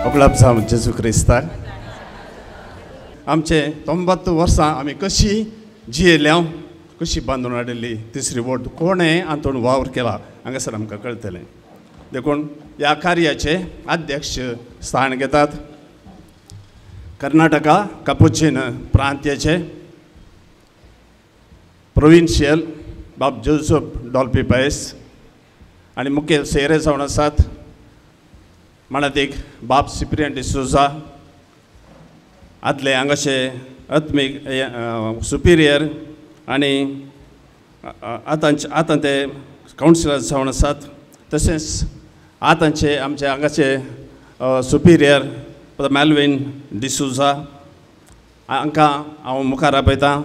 अब्लाम जेजू क्रिस्ताक आमचे 90 वर्सां आमी कशी जियेल्या कशी बांदून हाडिल्ली तिसरी वोट कोणें हातूंत वावर केला हांगासर आमकां कळटलें. देखून ह्या कार्याचे अध्यक्ष स्थान घेतात कर्नाटका कापुचीन प्रांत्याचे प्रोविन्शियल बाब जोसेफ डॉल्पी पायस आनी मुखेल सेरे जावन आसात माणातीक बाब सिप्रियन डिसोजा आदले हांगाचे आत्मीक सुपिरियर आनी आतां ते कावन्सिलर जावन आसात. तशेंच आतांचे आमचे हांगाचे सुपिरियर मेल्विन डिसोजा हांकां हांव मुखार आपयतां.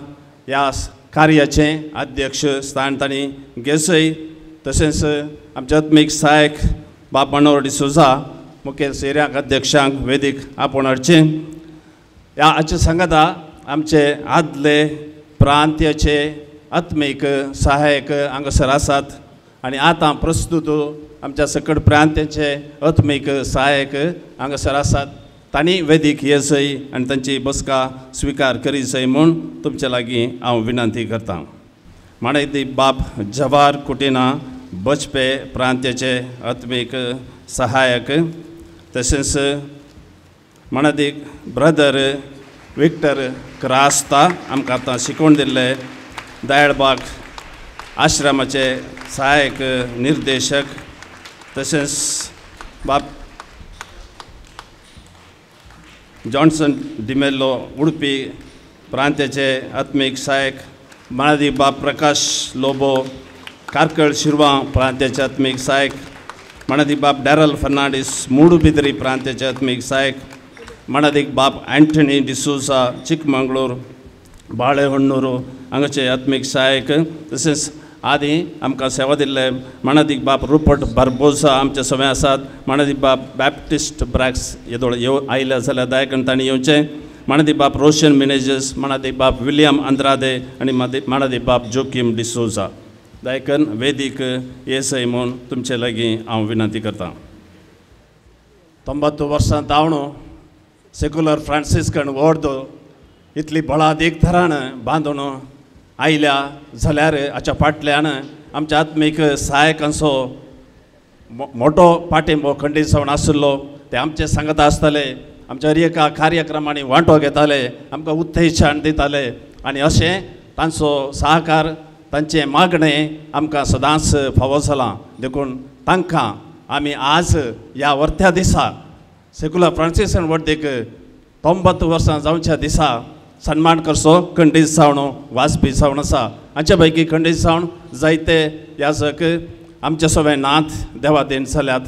ह्या कार्याचे अध्यक्ष स्थान तांणी घेसय. तशेंच आमचे आत्मीक सहायक बाब मनोहर डिसोजा मुखेल सेऱ्यांक अध्यक्षांक वेदीक आपोवन हाडचें. ह्या हाचे सांगाता आमचे आदले प्रांत्याचे आत्मीक सहायक हांगासर आसात आनी आतां प्रस्तुत आमच्या सकट प्रांत्याचे आत्मीक सहायक हांगासर आसात. तांणी वेदीक येसय आनी तांची बसका स्विकार करीसय म्हूण तुमचे लागीं हांव विनंती करतां. माणिती बाब जवार कुटिना बचपे प्रांत्याचे आत्मीक सहायक. तशेंच माणितीक ब्रदर विक्टर क्रास्ता आमकां आतां शिकोवन दिल्ले दयाळबाग आश्रमाचे सहायक निर्देशक. तशेंच बाब जॉन्सन डिमेल्लो उडपी प्रांत्याचे आत्मीक सहायक. माणितीक बाब प्रकाश लोबो कारकळ शिरवां प्रांत्याचे आत्मीक सहायक. माणितीक बाब डॅरल फर्नांडीस मूडबिद्री प्रांत्याचे आत्मीक सहायक. माणितीक बाब अँटनी डिसोजा चिकमंगळूर बाळेहोण्णूर हांगाचे आत्मीक सहायक. तशेंच आदीं आमकां सेवा दिल्ले माणितीक बाब रुपर्ट बार्बोसा आमचे सवे आसात. माणितीक बाब बॅप्टिस्ट ब्रॅक्स येदोळ आयल्या जाल्यार दयाकन तांणी येवचें. माणितीक बाब रोशन मिनेजस, माणितीक बाब विलियम अंद्रादे आनी माणितीक बाब जोकीम डिसोजा दयाकन वेदीक येसय म्हूण तुमचे लागीं हांव विनंती करतां. 90 वर्सां तावणू सेक्युलर फ्रांसिस्कन वर्द इतली बळाद एक तरान बांदून आयल्या जाल्यार हाच्या फाटल्यान आमच्या आत्मीक सहायकांचो मोठो पाठिंबो खंडीत जावन आशिल्लो. ते आमचे सांगता आसताले, आमच्या एका कार्यक्रमांनी वांटो घेताले, आमकां उत्तेजन दिताले आनी अशें तांचो सहकार तांचे मागणें आमकां सदांच फावो जालां. देखून तांकां आमी आज ह्या वर्त्या दिसा सेक्युलर फ्रांसिस्कन वर्देक 90 वर्सां जावच्या दिसा सन्मान करचो खंडीत जावन वाजपी जावन आसा. हांचे पैकी खंडीत जावन जायते याजक आमचे सगळे नाथ देवादेन जाल्यात.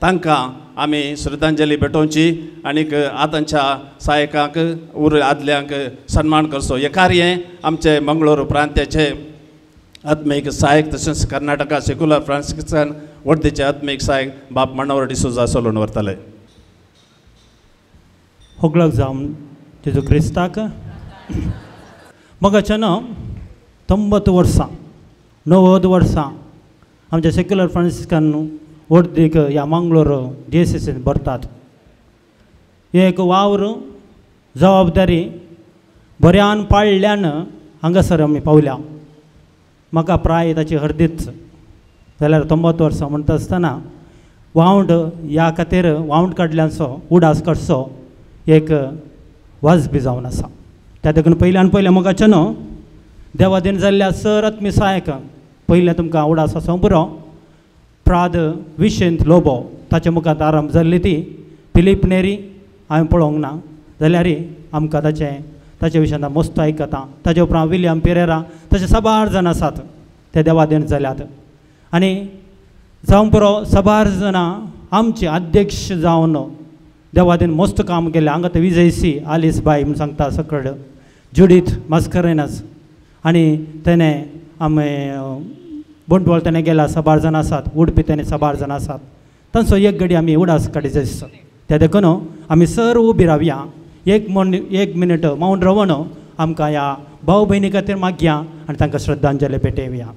तांकां आमी श्रद्धांजली भेटोवची आनीक आतांच्या सहायकांक उर आदल्यांक सन्मान करचो. हे कार्य आमचे मंगळूर प्रांत्याचे आत्मीक सहायक तशेंच कर्नाटका सेक्युलर फ्रांसिस्कन वर्देचे आत्मीक सहायक बाब मनोहर डिसोजा चलोवन व्हरतले. होगलाक जावन जेजू क्रिस्ताक मगाच्यान 90 वर्सां 90 वर्सां आमच्या सेक्युलर फ्रांसिस्कन वर्देक ह्या मंगळूर DCCन भरतात. हे एक वावर जबाबदारी बऱ्यान पाळल्यान हांगासर आमी पावल्या. म्हाका प्राय ताची हरदीच जाल्यार 90 वर्सां म्हणटा आसतना वावंड ह्या खातीर वावंड काडल्यांचो उडास काडचो एक वाजबी जावन आसा. त्या देखून पयल्यान पयलें मोगाच्यान देवादेन जाल्ल्या सर आत्मी सहायक पयलें तुमकां उडास आसा पुरो प्राद विशेंत लोबो ताचे मुखार आरंभ जाल्ली ती फिलीप नेरी हांवें पळोवंक ना जाल्यार आमकां ताचे विशयान मस्त आयकता. ताचे उपरांत विलियम पेरेरा तशे साबार जाण आसात ते देवादेन जाल्यात. आनी जावं पुरो साबार जाणां आमचे अध्यक्ष जावन देवादेन मस्त काम केलें. हांगा ते विजयसी आलीस बाई म्हूण सांगता सकड जुडीथ मास्करेनस आनी तेणें आमी बंडवळ तेणें गेला साबार जाण आसात. उडपी तेणें साबार जाण आसात. तांचो एक घडी आमी उडास काडी जाय. त्या देखून आमी सर्व उबी रावया. एक मिनीट मौन रावन आमकां ह्या भाऊ भयणी खातीर मागया आनी तांकां श्रद्धांजली भेटयवया.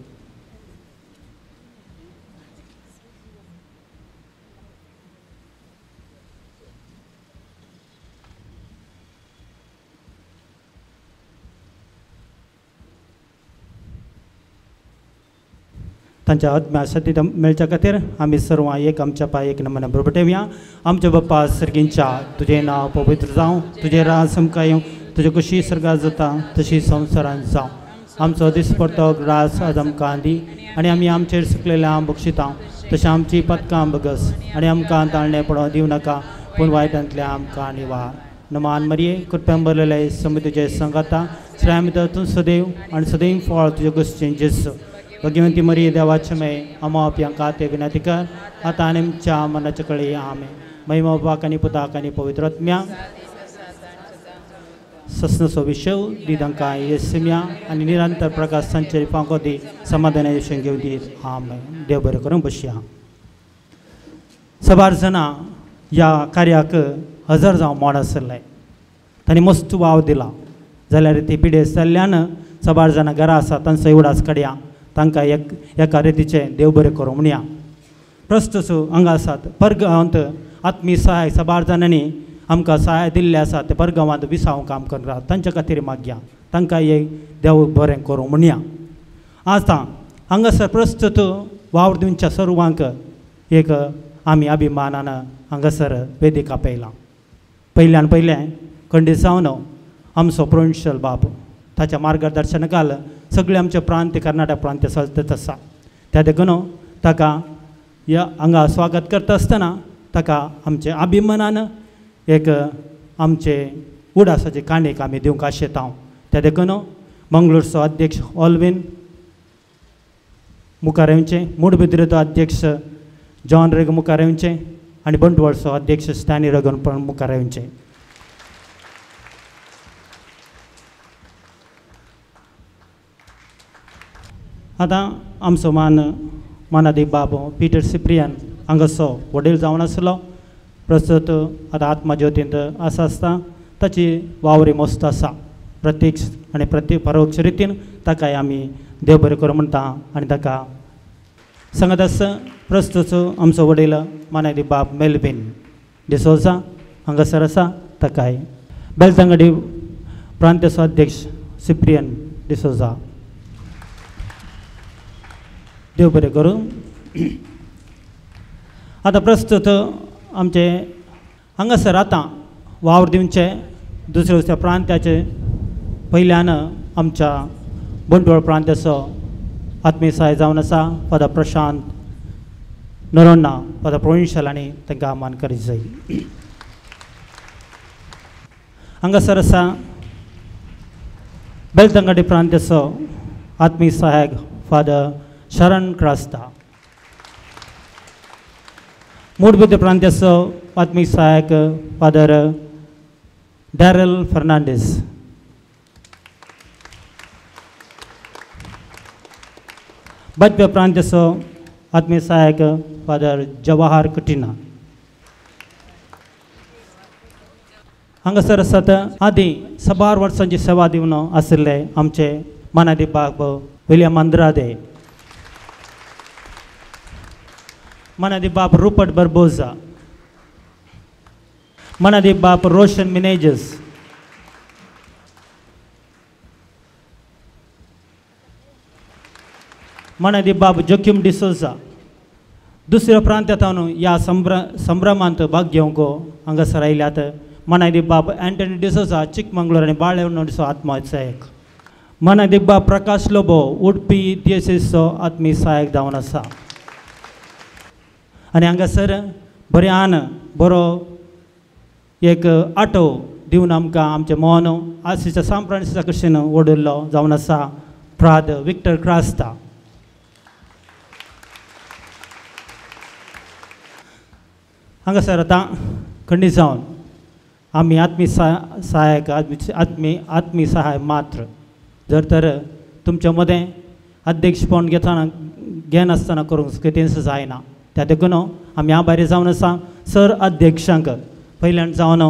तांच्या आत्म्यासाठी मेळच्या खातीर आमी सर्व एक आमच्या पांय एक नमना बरोबर ठेवया. आमच्या बाप्पा सर्गींच्या तुजें नांव पवित्र जावं, तुजें राज आमकां येवं, तुजी कशी सर्गात जाता तशी संवसारांत जावं. आमचो दिसपडटो रास आज आमकां दी आनी आमी आमचेर सुकलेल्या बक्षिता तशें आमची पदकां बगस आनी आमकां ताळणे पडो दिवं नाका पूण वायटांतल्या आमकां निवार. नमान मरिये कृपेन भरलेले समी तुजे संगाता श्रामित तूं सदैव आनी सदैव फळ तुजे गोश्टीन जेसू. भगवंती मरिये देवाचे मे अमाप यांका ते विनंती कर आता आनी आमच्या मनाचे कळे आमे महिमा बापाक आनी पुताक आनी पवित्र आत्म्या सस्नसो विशव दिदांका येसम्या आनी निरंतर प्रकाश संचरी पांको दी समाधान येशून घेवन दी आमे. देव बरें करून बसया. सबार जाणां ह्या कार्याक हजर जावं मोड आसले तांणी मस्त वाव दिला जाल्यार ती पिडेस्त जाल्ल्यान सबार जाणां घरा आसा तांचो उडास काडया तांकां एका रितीचें देव बरें करूं म्हणया. प्रस्तसो हांगा आसात परगांवांत आत्मी सहाय सबार जाणांनी आमकां सहाय दिल्ले आसा ते परगांवांत विसांव काम करतात तांचे खातीर मागया तांकां एक देव बरें करूं म्हणया. आतां हांगासर प्रस्तुत वावर दिवच्या सर्वांक एक आमी अभिमानान हांगासर वेदिका पयला. पयल्यान पयलें खंडीत जावन आमचो प्रोविन्शियल बाब ताच्या मार्गदर्शनाखाल सगळे आमचे प्रांत कर्नाटक प्रांत चलत आसा. त्या देखून ताका ह्या हांगा स्वागत करता आसतना ताका आमचे अभिमानान एक आमचे उडासाची काणयेक आमी दिवंक आशेता. त्या देखून मंगळूरचो अध्यक्ष ऑल्विन मुखार येवचें, मूडबिद्रेचो अध्यक्ष जॉन रेग मुखार येवचें आनी बंटवाळचो अध्यक्ष स्टॅनी रगन पण मुखार येवचें. आतां आमचो मानादीप बाब पिटर सिप्रियन हांगासो वडील जावन आसलो. प्रस्तुत आतां आत्मा ज्योतींत आसता ताची वावरी मस्त आसा. प्रत्यक्ष आनी परोक्ष रितीन ताकाय आमी देव बरें करूं म्हणटा आनी ताका सांगत आसा. प्रस्तुत आमचो वडील मानादीप बाब मेल्विन डिसोजा हांगासर आसा ताकाय बेलतंगडी प्रांताचो अध्यक्ष सिप्रियन डिसोजा देव बरें करूं. आतां प्रस्तुत आमचे हांगासर आतां वावर दिवचे दुसऱ्या दुसऱ्या प्रांताचे पयल्यान आमच्या बंटवाळ प्रांताचो आत्मीय सहाय जावन आसा father Prashant Noronha father provincial आनी तांकां मान करीत जाय. हांगासर आसा बेलतंगडी प्रांताचो आत्मीय सहायक फादर शरण क्रास्ता. मूडबिद्रे प्रांताचो आत्मीय सहायक फादर डॅरल फर्नांडीस. बद्य प्रांताचो आत्मीय सहायक फादर जवाहर कटिना. हांगासर आसात आदी सबार वर्सांची सेवा दिवन आशिल्ले आमचे मानादीप बाब विलियम अंद्रादे, मानादीप बाब रुपर्ट बर्बोजा, मानादीप बाब रोशन मिनेजस, मानादीप बाब जोक्यूम डिसोजा. दुसऱ्या प्रांतांतून ह्या संभ्रमांत भाग घेवंक हांगासर आयल्यात मानादीप बाब एंटनी डिसोजा चिकमंगळूर आनी बाळेवणचो आत्मीय सहायक. मानादीप बाब प्रकाश लोबो उडपी दियेसीचो आत्मीय सहायक जावन आसा. आनी हांगासर बऱ्यान बरो एक आटो दिवन आमकां आमचे मोहन आसीच्या सान फ्रांसिसा कडच्यान ओडिल्लो जावन आसा फ्राद विक्टर क्रास्ता. हांगासर आतां खंडीत जावन आमी आत्मीय सहायक आत्मीय सहाय मात्र जर तर तुमच्या मदें अध्यक्षपण घेनासतना करूंक केन्ना जायना. त्या देखून आमी ह्या भायर जावन आसा सर अध्यक्षांक पयल्यान जावन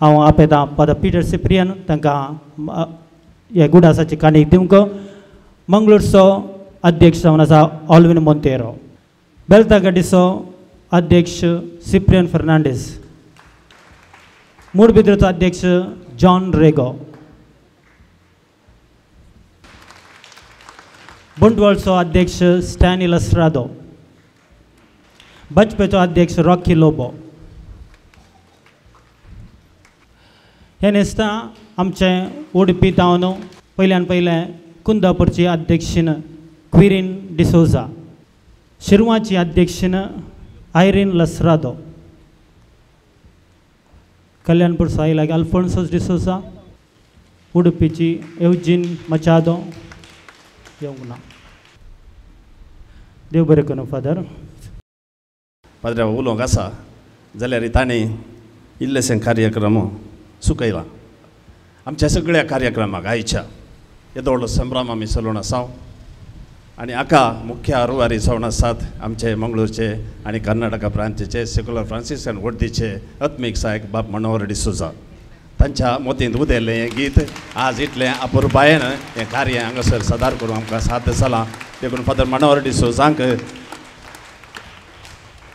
हांव आपयतां फादर पिटर सिप्रियन तांकां हे गुडासाची काणयेक दिवंक. मंगळूरचो अध्यक्ष जावन आसा ऑल्विन मोंतेरो. बेलतंगडीचो अध्यक्ष सिप्रियन फर्नांडीस. मूडबिद्रेचो अध्यक्ष जॉन रेगो. बुंडवळचो अध्यक्ष स्टॅनिलस रादो, बचपेचो अध्यक्ष रॉकी लोबो. हे नेस्ता आमचे उडपी तावन पयल्यान पयलें कुंदापूरची अध्यक्षीन क्विरीन डिसोजा, शिरवाची अध्यक्षीन आयरीन लसरादो, कल्याणपूर साईलाग अल्फोन्सोस डिसोजा, उडपीची एवजीन मचादो येवंक ना. देव बरें करूं फादर. फादर उलोवंक आसा जाल्यार ताणें इल्लेशें कार्यक्रम सुकयला. आमच्या सगळ्या कार्यक्रमाक आयच्या येदो व्हडलो संभ्रम आमी चलोवन आसा आनी हाका मुख्य रुवारी जावन आसात आमचे मंगळूरचे आनी कर्नाटका प्रांताचे सेक्युलर फ्रांसिस्कन वर्दीचे आत्मीक सहाय्यक बाब मनोहर डिसोजा. तांच्या मोतींत उदेल्लें हें गीत आज इतलें अपुरबायेन हें कार्य हांगासर सादर करूंक आमकां साथ जालां. देखून फादर मनोहर डिसोजांक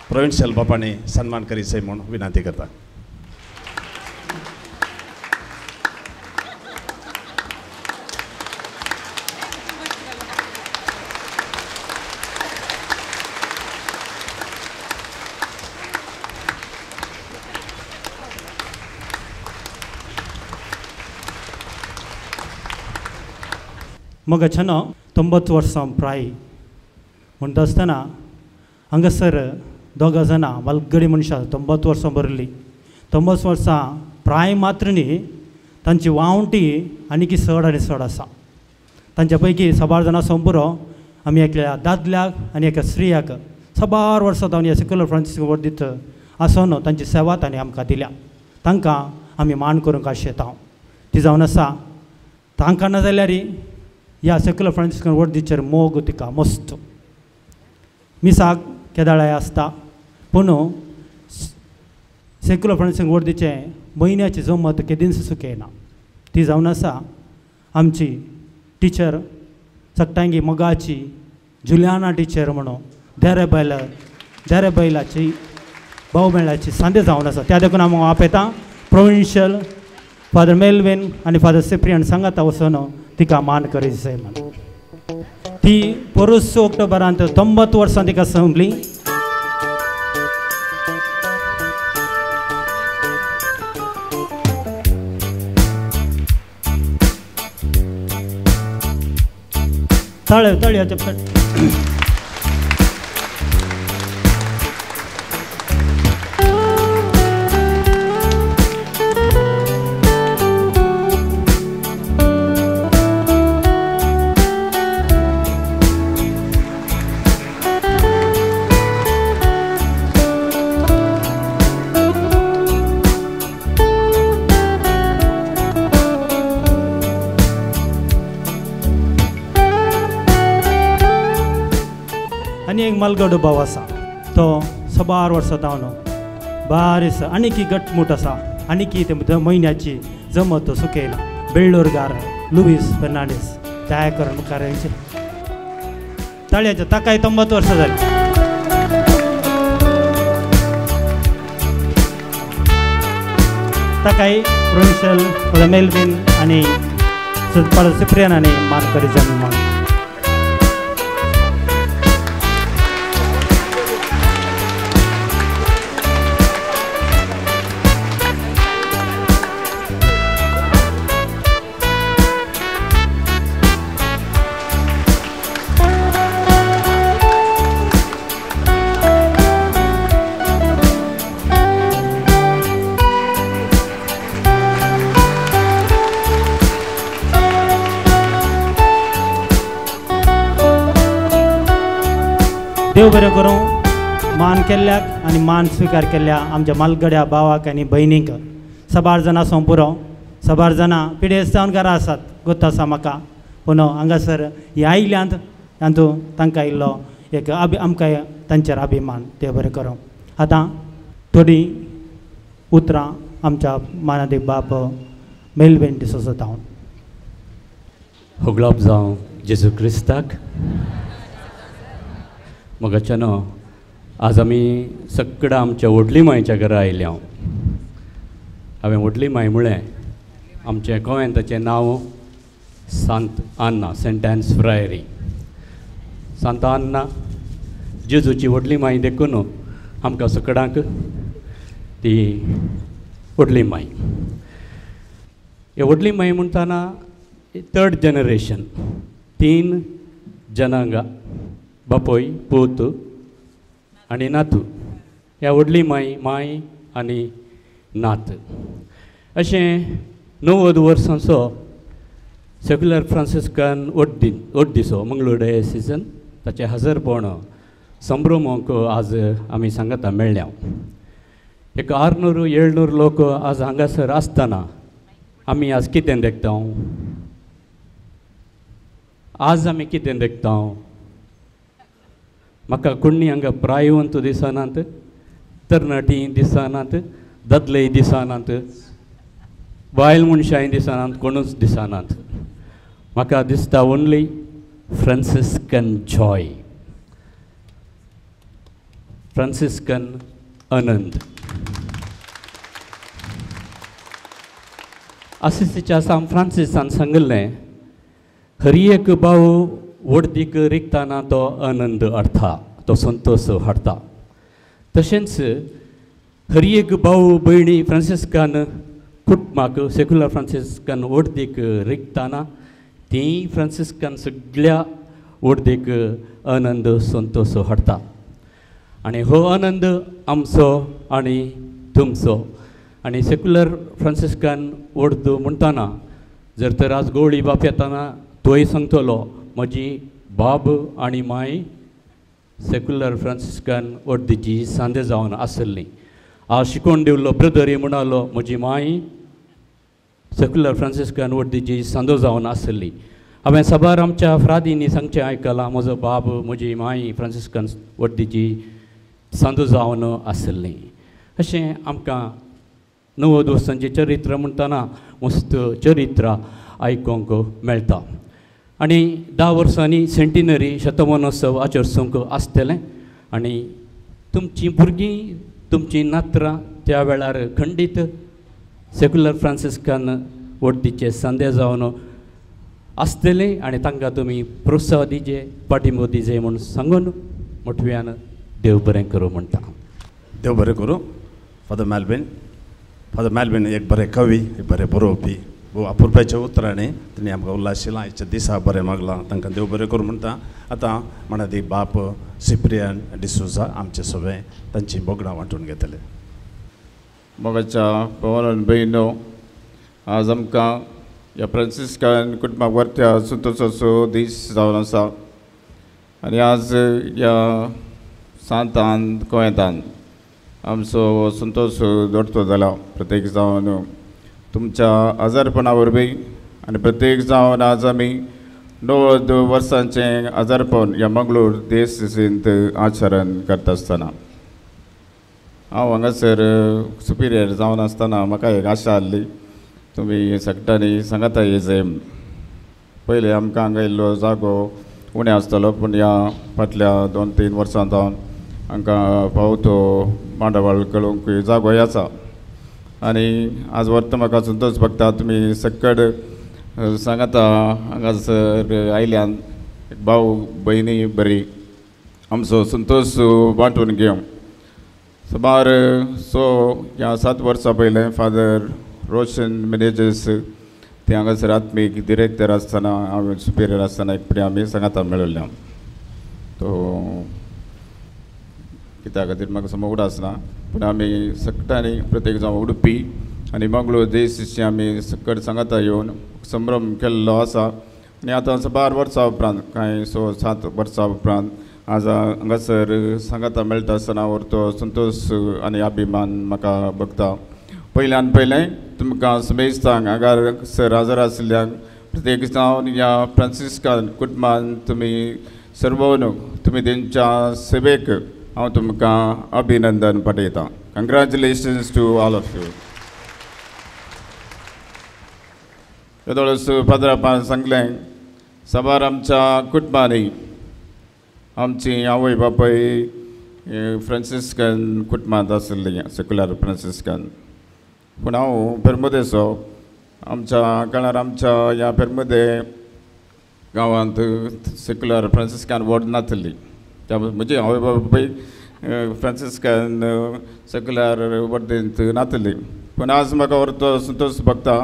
प्रोविन्शियल बापांनी सन्मान करीचे म्हूण विनंती करता. मग छान 90 वर्सां प्राय म्हणटा आसतना हांगासर दोगा जाणां मलगडी मनशां 90 वर्सां भरली. 90 वर्सां प्राय मात्र न्ही, तांची वावंटी आनीक चड आनी चड आसा. तांच्या पैकी 11 जाणां संपुरो आमी एकल्या दादल्याक आनी एका स्त्रियाक 11 वर्सां जावन ह्या सेक्युलर फ्रांसिस्कन वर्दीत आसून तांची सेवा तांणी आमकां दिल्या. तांकां आमी मान करूंक आशेता. ती जावन आसा तांकां ना जाल्यार ह्या सेक्युलर फ्रांसिस्कन वर्दीचेर मोग तिका मस्त. मिसाक केदाळाय आसता पूण सेक्युलर फ्रांसिस्कन वर्दीचे म्हयन्याची जमत केदींच सुकयना. ती जावन आसा आमची टिचर सक्टांगी मोगाची जुलियाना टिचर म्हणून देरेबैलाची भाऊमेळाची सांदे जावन आसा. त्या देखून हांव आपयतां प्रोविन्शियल फादर मेल्विन आनी फादर सिप्रियन सांगाता वचून तिका मान करीत म्हणून. ती 1 ऑक्टोबरांत 90 वर्सां तिका संपली. ताळ्याच्या आनी एक मलगडो भाव आसा तो 11 वर्सां जावन बारीस आनीक गटमूट आसा. आनीक ते म्हयन्याची जमत सुकयला. बेळ्ळूरकार लुईस फर्नांडीस दयाकरण मुखारांचे ताळ्याच्या ताकाय 90 वर्सां जाली. ताकाय प्रोविन्शियल मेल्विन आनी सिप्रियन आनी मार्करी जमीन म्हणून. देव बरें करूं. मान केल्ल्याक आनी मान स्विकार केल्ल्या आमच्या मालगड्या भावाक आनी भयणीक 11 जाणां संपुरो 11 जाणां पिडेस्त जावन घरा आसात गोत आसा म्हाका. पूण हांगासर हे आयल्यांत तातूंत तांकां इल्लो एक आमकां तांचेर अभिमान. देव बरें करूं. आतां थोडीं उतरां आमच्या मानादी बाप मेल्विन डिसोजा जावन. होगलाप जावं जेजू क्रिस्ताक. मोगाच्यानो आज आमी सगळ्या आमच्या व्हडली मांयच्या घरा आयले. हांवें व्हडली मांय म्हळें आमचें गोंयांत ताचें नांव सांत आन्ना सेंट एन्स फ्रायरी. सांता अन्ना जेजूची व्हडली माई देखून आमकां सकाळांक ती व्हडली माई. हे व्हडली माई म्हणटाना 3rd जनरेशन 3 जनांगा बापोय पूत आनी नातू ह्या व्हडली माय आनी नात अशें 90 वर्सांचो सेक्युलर फ्रांसिस्कान ओट दिसो मंगळूर डायसिसान ताचे हजरपण संभ्रमोंक आज आमी सांगता मेळ्ळ्या. एक 600-700 लोक आज हांगासर आसतना आमी आज कितें देखता? आज आमी कितें देखता? म्हाका कोणी हांगा प्रायवंत दिसनात, तरणाटी दिसनात, ददले दिसनात, बायल मनशांय दिसनात, कोणूच दिसनात. म्हाका दिसता ओन्ली फ्रांसिस्कन जॉय, फ्रांसिस्कन आनंद. असिसीच्या सांत फ्रांसिसान सांगलें, हर एक भाव व्हडदीक रिगताना तो आनंद हाडटा, तो संतोश हाडटा. तशेंच हर एक भाव भयणी फ्रांसिस्कान कुटुंबाक सेक्युलर फ्रांसिस्कान व्हडदीक रिगताना ती फ्रांसिस्कान सगळ्या व्हडदीक आनंद संतोश हाडटा. आनी हो आनंद आमचो आनी तुमचो. आनी सेक्युलर फ्रांसिस्कान व्हड म्हणटाना जर तर आज गवळी बाप येताना तोय सांगतलो म्हजी बाब आनी माय सेक्युलर फ्रांसिस्कान व्हडीची सांदे जावन आसली. आज शिकोवन दिवलो ब्रदर म्हणलो म्हजी माय सेक्युलर फ्रांसिस्कान व्हडीची सांदो जावन आसली. हांवें सबार आमच्या फ्रादींनी सांगचें आयकलां, म्हजो बाब म्हजी माय फ्रांसिस्कान व्हडीची सांदो जावन आसली. अशें आमकां 90 वर्सांचें चरित्र म्हणटाना मस्त चरित्र आयकोंक मेळटा. आनी 10 वर्सांनी सेंटिनरी शतमानोत्सव आचरसूंक आसतलें. आनी तुमचीं भुरगीं तुमचीं नात्रां त्या वेळार खंडीत सेक्युलर फ्रांसिस्कान व्हडीचे सांदे जावन आसतलीं आनी तांकां तुमी प्रोत्साह दिजे, पाठिंबो दिजे म्हूण सांगून मोठव्यान देव बरें करूं म्हणटा. देव बरें करूं. फादर मॅल्बिन एक बरे कवी, एक बरे बरोवपी, भोव अपुरबाचें उतरांनी तेणी आमकां उल्हाशिलां. हेच्या दिसा बरें मागलां, तांकां देव बरें करूं म्हणटा. आतां म्हणा ती बाप सिप्रियन डिसोजा आमचे सगळे तांची बोगडां वांटून घेतले. मोगाच्या पवान भयणो, आज आमकां ह्या फ्रांसिस्कान कुटुंबाक वर्त्या संतोशाचो दीस जावन आसा. आनी आज ह्या सांतान गोंयांतान आमचो संतोश जोडतो जाला. प्रत्येक जावन तुमच्या आजारपणा वरवीं आनी प्रत्येक जावन आज आमी 90 वर्सांचें आजारपण ह्या मंगळूर देसिसींत आचरण करता आसतना हांव हांगासर सुपिरियर जावन आसतना म्हाका एक आशा आसली, तुमी सगळ्यांनी सांगता येजे. पयलीं आमकां हांगा इल्लो जागो उणें आसतलो, पूण ह्या फाटल्या 2-3 वर्सां जावन हांकां फावतो मांडावळ कळोवंक जागोय आसा. आनी आज व्हरता म्हाका संतोश भगता, तुमी सकड सांगता हांगासर आयल्यान एक भाव भयणी बरी आमचो संतोश वांटून घेवंक. सुमार 7 वर्सां पयलें फादर रोशन मेनेजीस ते हांगासर आत्मीक डिरेक्टर आसतना हांव सुपिरियर आसतना एक फुडें आमी सांगता मेळिल्ले. तो कित्या खातीर म्हाका समज उडासना, पूण आमी सगळ्यांनी प्रत्येक जावं उडपी आनी मंगळूर देसिची आमी सकड सांगता येवन संभ्रम केल्लो आसा. आनी आतां 12 वर्सां उपरांत कांय 7 वर्सां उपरांत आज हांगासर सांगता मेळटा आसतना व्हरतो संतोश आनी अभिमान म्हाका भोगता. पयल्यान पयलें तुमकां समेस्तांक हांगासर हजर आशिल्ल्यांक प्रत्येक जावन ह्या फ्रांसिस्कान कुटुंबान तुमी सर्वोन तुमी तेंच्या सेवेक हांव तुमकां अभिनंदन पाठयतां. कंग्रॅच्युलेशन्स टू ऑल ऑफ यू. येदोळस फादरापान सांगलें, सबार आमच्या कुटुंबांनी आमची आवय बापाय फ्रांसिस्कन कुटुंबांत आशिल्लीं, सेक्युलर फ्रांसिस्कन. पूण हांव पेरमुदेचो आमच्या काळार आमच्या ह्या पेरमुदे गांवांत सेक्युलर फ्रांसिस्कान वॉर्ड नासली त्या म्हणजे आवय बापूय फ्रांसिस्कान सेक्युलर वर्देंत नासली पण आज म्हाका व्हरतो संतोश भोगता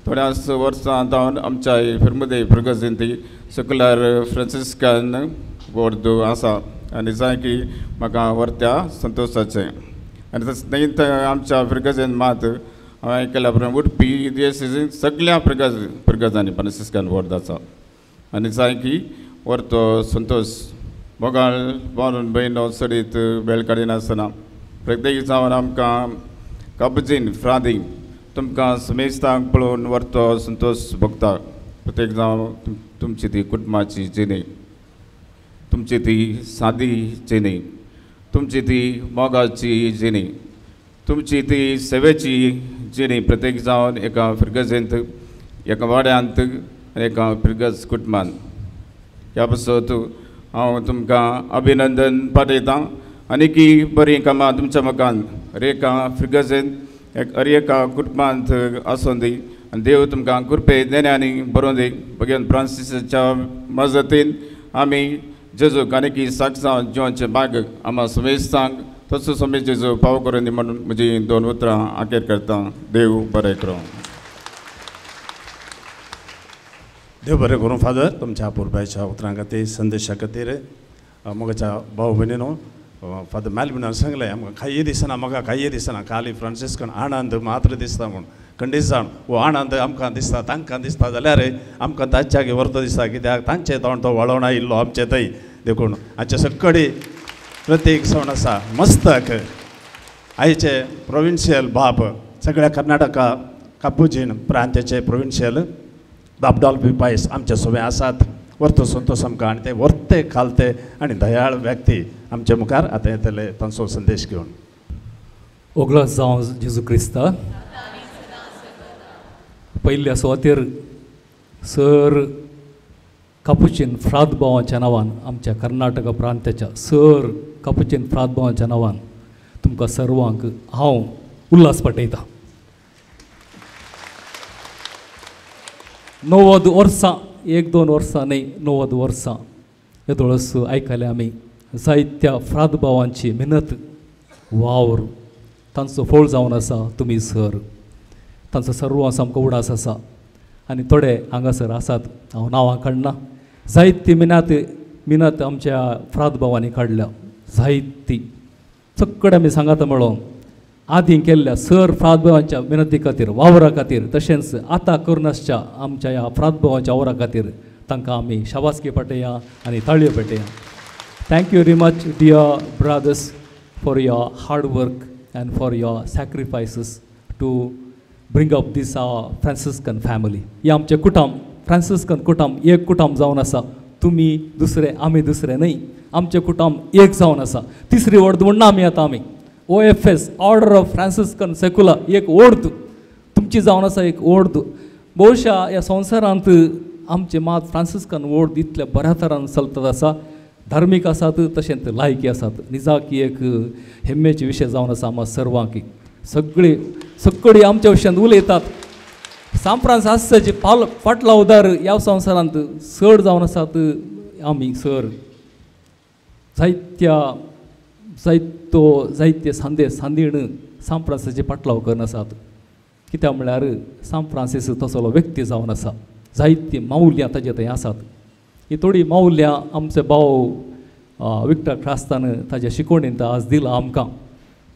थोड्याच वर्सां जावन आमच्या फिरमदे प्रगतींत सेक्युलर फ्रांसिस्कान वॉर्ड आसा आनी जाय की म्हाका व्हरत्या संतोशाचें आनी तशें आमच्या फिरगजेन मात हांवें आयकल्या प्रमाणे उडपी दिएसीसीन सगळ्या फिरगजांनी फ्रांसिस्कान वॉर्ड आसा आनी जाय की व्हरतो संतोश मोगाळ भावन भयणो सडीत वेळ काडिनासतना प्रत्येक जावन आमकां काबजीन फ्रादीन तुमकां समेस्तांक पळोवन व्हरतो संतोश भोगता प्रत्येक जावन तुमची ती कुटुंबाची जिणी तुमची ती सादी जिणी तुमची ती मोगाची जिणी तुमची ती सेवेची जिणी प्रत्येक जावन एका फिरगजेंत एका वाड्यांत आनी एका फिरगज कुटुंबान ह्या पासत हांव तुमकां अभिनंदन पाठयतां आनी की बरीं कामां तुमच्या मकान हर एका फिरगजेंत हर एका कुटुंबांत आसूं दी आनी देव तुमकां कृपे देण्यानी बरोवन दी भगवान फ्रांसिसाच्या मजतीन आमी जेजूक आनी की साक्षां जिवांचे भाग आम्हा समेस्तांक तसो समेत जेजू पाव करून दी म्हणून म्हजी 2 उतरां आखेर करता देव बरें करूं देव बरें करूं फादर तुमच्या पुरबायच्या उतरां खातीर संदेशा खातीर मोगाच्या भाव भयणीनो फादर मॅलविनान सांगलें आमकां कांय दिसना म्हाका कांय दिसना खाली फ्रांसिस्कान आनंद मात्र दिसता म्हूण खंडीत जावन हो आनंद आमकां दिसता तांकां दिसता जाल्यार आमकां तांच्या व्हरतो दिसता कित्याक तांचे तोंड तो वळोवन आयिल्लो आमचे थंय देखून हाचे सकडी प्रत्येक सण आसा मस्तक आयचे प्रोविन्शियल बाब सगळ्या कर्नाटका कापुजीन प्रांताचे प्रोविन्शियल दाबडाल पिपायस आमचे सोबे आसात व्हरतो संतोश आमकां आनी ते व्हरते खालते आनी दयाळ व्यक्ती आमचे मुखार आतां येतले तांचो संदेश घेवन ओगलास जावं जेजू क्रिस्ता पयल्या सुवातेर सर कापुचीन फ्राद भावांच्या नांवान आमच्या कर्नाटका प्रांताच्या सर कापुचीन फ्राद भावांच्या नांवान तुमकां सर्वांक हांव उल्हास पाठयतां 90 वर्सां 1-2 वर्सां न्ही 90 वर्सां येदोळस आयकले आमी जायत्या फ्राद भावांची मेहनत वावर तांचो फळ जावन आसा तुमी सर तांचो सर्व सामको उडास आसा आनी थोडे हांगासर आसात हांव नांवां काडना जायती मिनत आमच्या फ्राद भावांनी काडल्या जायती चक्कड आमी सांगात म्हणून आदीं केल्ल्या सर फ्राद भावांच्या मिनती खातीर वावरा खातीर तशेंच आतां करनासच्या आमच्या ह्या फ्राद भावांच्या वावरा खातीर तांकां आमी शाबासकी पाठया आनी ताळयो पेटया thank you very much dear brothers for your hard work and for your sacrifices to bring up these Franciscan family हे आमचें कुटुंब फ्रांसिस्कन कुटुंब एक कुटुंब जावन आसा तुमी दुसरे आमी दुसरे न्हय आमचें कुटुंब एक जावन आसा तिसरी वर्द म्हणना आमी OFS order of Franciscan secular एक ओर्द तुमची जावन आसा एक ओर्द भोवशा ह्या संवसारांत आमचे मात फ्रांसिस्कन ओर्द इतल्या बऱ्या तरान चलतात आसा धार्मीक आसात तशेंच लायकी आसात निजाकी एक हेम्मेचे विशय जावन आसा आम्हा सर्वांक सगळी आमच्या विशयान उलयतात सांत फ्रांसिसाचे फाटला उदार ह्या संवसारांत चड जावन आसात आमी सर जायते सांदीण सांत फ्रांसिसाचे फाटलाव करून आसात कित्याक म्हळ्यार सांत फ्रांसीस तसलो व्यक्ती जावन आसा जायती माऊल्यां ताजे थंय आसात ही थोडी माऊल्यां आमचे भाव विक्टर क्रास्तान ताज्या शिकवणेंत आज दिला आमकां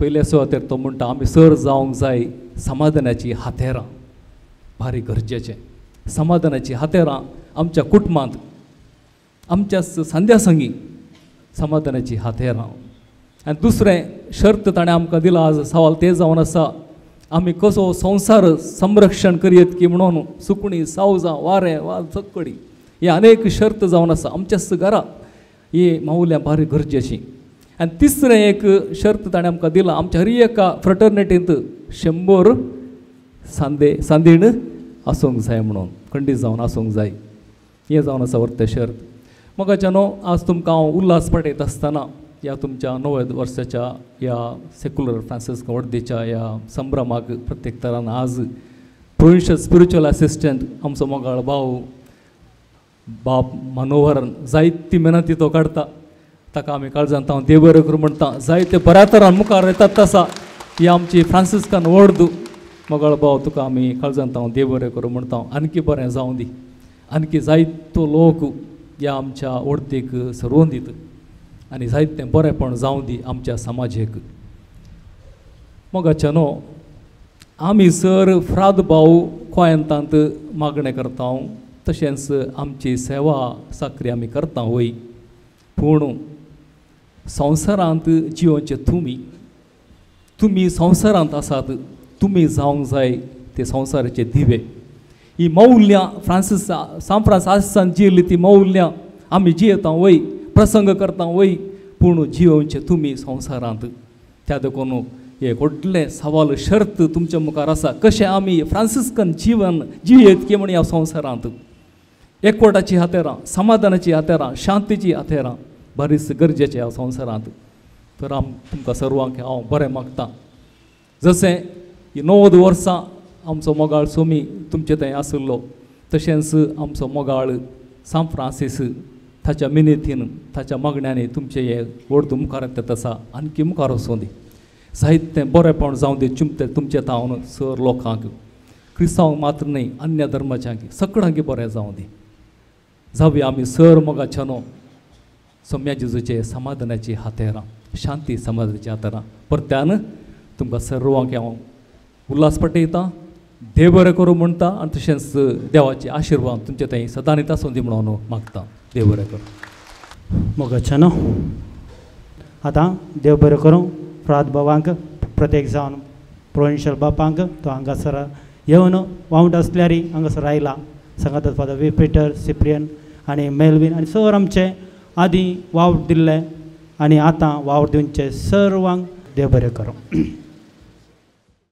पयल्या सुवातेर तो म्हणटा आमी सर जावंक जाय समाधानाची हातेरां भारी गरजेचें समाधानाची हातेरां आमच्या कुटुंबांत आमच्या सांद्या संगी समाधानाची हातेरां आनी दुसरें शर्त ताणें आमकां दिला आज सवाल ते जावन आसा आमी कसो संवसार संरक्षण करयत की म्हणून सुकणीं सावजां वारें वा चक्कडी ही अनेक शर्त जावन आसा आमच्याच घरा ही माऊल्यां भारी गरजेची आनी तिसरें एक शर्त ताणें आमकां दिला आमच्या हर एका फ्रटर्निटींत 100 सांदीण आसूंक जाय म्हणून खंडीत जावन आसूंक जाय हें जावन आसा व्हरतें शर्त मोगाच्या न्हू आज तुमकां हांव उल्हास पाठयत आसतना ह्या तुमच्या 90 वर्साच्या ह्या सेक्युलर फ्रांसिस्कन वर्देच्या ह्या संभ्रमाक प्रत्येक तरान आज प्रोविन्शियल स्पिरिच्युअल असिस्टंट आमचो मोगाळ भाव बाप मनोहरन जायती मेहनती तो काढता ताका आमी काळजांत हांव देव बरें करूं म्हणटा जायते बऱ्या तरान मुखार येतात तसा ही आमची फ्रांसिस्कान व्हड मोगाळ भाव तुका आमी काळजांत हांव देव बरें करूं म्हणटा आनकी बरें जावं दी आनकी जायतो लोक ह्या आमच्या वर्तेक सरवून दीत आनी जायतें बरेंपण जावं दी आमच्या समाजेक मोगाच्या न्हू आमी सर फ्राद भाव गोंयांतांत मागणें करता तशेंच आमची सेवा साकरी आमी करता वय पूण संवसारांत जिवोवचे तुमी संवसारांत आसात तुमी जावंक जाय ते संवसाराचे दिवे ही मौल्यां सांत फ्रांसिसान जियेली ती मौल्यां आमी जियेता वय प्रसंग करता वय पूण जिवोवचे तुमी संवसारांत त्या देखून हे व्हडलें सवाल शर्त तुमच्या मुखार आसा कशें आमी फ्रांसिस्कन जीवन जियेत की म्हण ह्या संवसारांत एकवटाची हातेरां समाधानाची हातेरां शांतीची हातेरां बरीच गरजेचें ह्या संवसारांत तर तुमकां सर्वांक हांव बरें मागतां जशें ही 90 वर्सां आमचो मोगाळ सोमी तुमचे थंय आसलो तशेंच आमचो मोगाळ सांत फ्रांसीस ताच्या मिनेतीन ताच्या मागण्यांनी तुमचे हे व्हड मुखार येता आसा आनकी मुखार वचूं दी जायतें बरेंपण जावं दी तुमचे तावन सर लोकांक क्रिस्तांवांक मात्र न्ही अन्य धर्माच्यांक सगळ्यांक बरें जावं दी जावया आमी सर मोगाच्या न्हू सोम्या जेजूचे समाधानाची हातेरां शांती समाधानाची हातेरां परत्यान तुमकां सर्वांक हांव उल्हास पटयतां देव बरें करूं म्हणटा आनी तशेंच देवाचे आशिर्वाद तुमचे थंय सदांच आसूं दी म्हणून मागतां देव बरें करूं मोगाच्या न्हू आतां देव बरें करूं फ्राद भावांक प्रत्येक जावन प्रोविन्शियल बापांक तो हांगासर येवन वांगड आसल्यार हांगासर आयला सांगात फादर पिटर सिप्रियन आनी मेलवीन आनी सर आमचे आदीं वावर दिल्ले आनी आतां वावर दिवचे सर्वांक देव बरें करूं.